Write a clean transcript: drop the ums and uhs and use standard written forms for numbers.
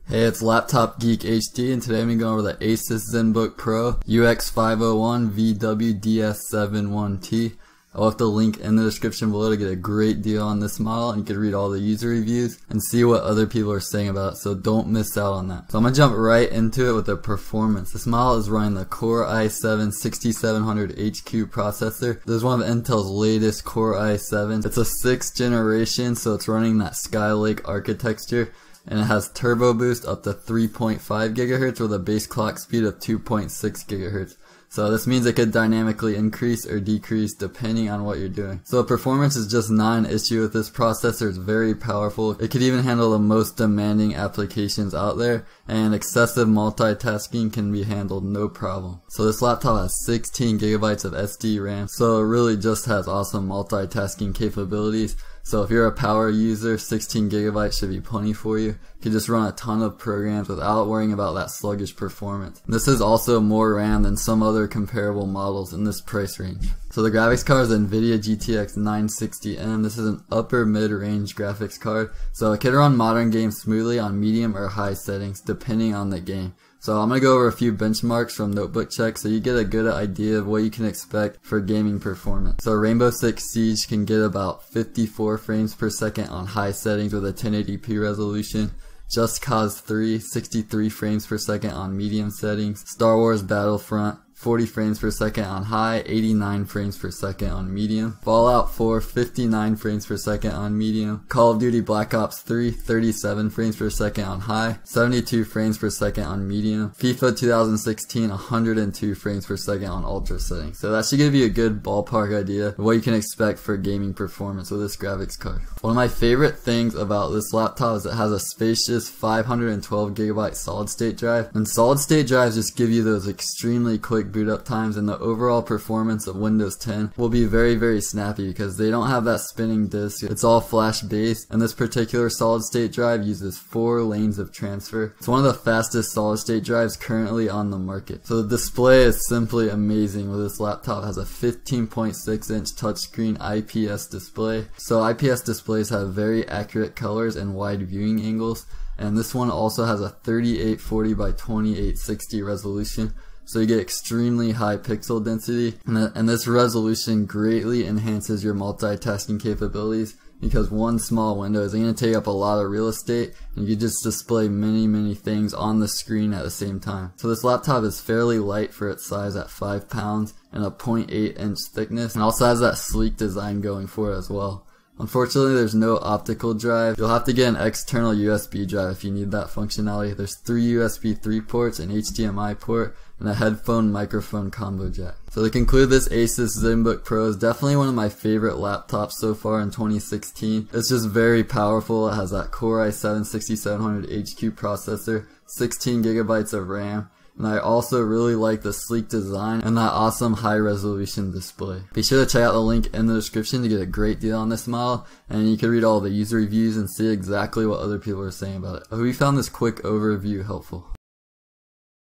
Hey, it's Laptop Geek HD, and today I'm going to go over the ASUS ZenBook Pro UX501VW-DS71T. I'll have the link in the description below to get a great deal on this model, and you can read all the user reviews and see what other people are saying about it, so don't miss out on that. So I'm going to jump right into it with the performance. This model is running the Core i7-6700HQ processor. This is one of Intel's latest Core i7s. It's a 6th generation, so it's running that Skylake architecture, and it has turbo boost up to 3.5 GHz with a base clock speed of 2.6 GHz. So this means it could dynamically increase or decrease depending on what you're doing. So performance is just not an issue with this processor. It's very powerful. It could even handle the most demanding applications out there, and excessive multitasking can be handled no problem. So this laptop has 16 GB of SD RAM, so it really just has awesome multitasking capabilities. So if you're a power user, 16 GB should be plenty for you. You can just run a ton of programs without worrying about that sluggish performance. This is also more RAM than some other comparable models in this price range. So the graphics card is Nvidia GTX960M. This is an upper mid-range graphics card, so it can run modern games smoothly on medium or high settings depending on the game. So I'm going to go over a few benchmarks from Notebook Check so you get a good idea of what you can expect for gaming performance. So Rainbow Six Siege can get about 54 frames per second on high settings with a 1080p resolution. Just Cause 3, 63 frames per second on medium settings. Star Wars Battlefront, 40 frames per second on high, 89 frames per second on medium. Fallout 4, 59 frames per second on medium. Call of Duty Black Ops 3, 37 frames per second on high, 72 frames per second on medium. FIFA 2016, 102 frames per second on ultra settings. So that should give you a good ballpark idea of what you can expect for gaming performance with this graphics card. One of my favorite things about this laptop is it has a spacious 512 GB solid state drive, and solid state drives just give you those extremely quick boot up times, and the overall performance of Windows 10 will be very snappy because they don't have that spinning disk. It's all flash based, and this particular solid state drive uses 4 lanes of transfer. It's one of the fastest solid state drives currently on the market. So the display is simply amazing. With this laptop, it has a 15.6 inch touchscreen IPS display. So IPS displays have very accurate colors and wide viewing angles, and this one also has a 3840 by 2860 resolution. So you get extremely high pixel density, and this resolution greatly enhances your multitasking capabilities because one small window is going to take up a lot of real estate, and you just display many things on the screen at the same time. So this laptop is fairly light for its size at 5 pounds and a 0.8 inch thickness, and also has that sleek design going for it as well. Unfortunately, there's no optical drive. You'll have to get an external USB drive if you need that functionality. There's 3 USB 3 ports, an HDMI port, and a headphone microphone combo jack. So to conclude, this ASUS ZenBook Pro is definitely one of my favorite laptops so far in 2016. It's just very powerful. It has that Core i7-6700HQ processor, 16 GB of RAM, and I also really like the sleek design and that awesome high resolution display. Be sure to check out the link in the description to get a great deal on this model, and you can read all the user reviews and see exactly what other people are saying about it. I hope you found this quick overview helpful.